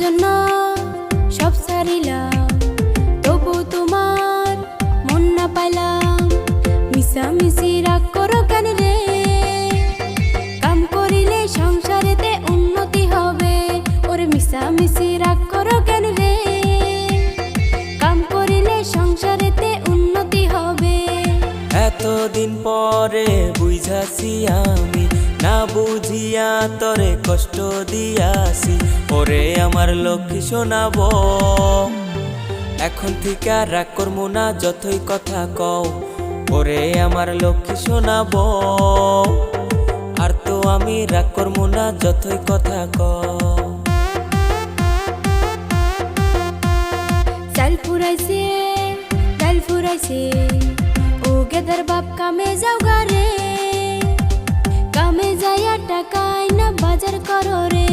জন্য সব ছাড়িলাম, তবু তোমার মন না পাইলাম। মিশামিশি রাগ করো কেন রে? কাম করিলে সংসারেতে উন্নতি হবে। ওরে মিশামিশি রাগ করো কেন রে? কাম করিলে সংসারেতে উন্নতি হবে। এতদিন পরে বুঝাছি আমি, না বুঝিয়া তরে কষ্ট দিয়াছি। ওরে আমার লক্ষ্মী শোনাব, এখন থেকে আর রাগ করবো না যতই কথা কও। ওরে আমার লক্ষ্মী শোনাব, আর তো আমি রাগ করবো না যতই কথা কও। চাল ফুরাইছে, ডাল ফুরাইছে, ও গেদার বাপ কামে যাও গারে। কামে যাইয়া টাকা আইনা বাজার করো রে।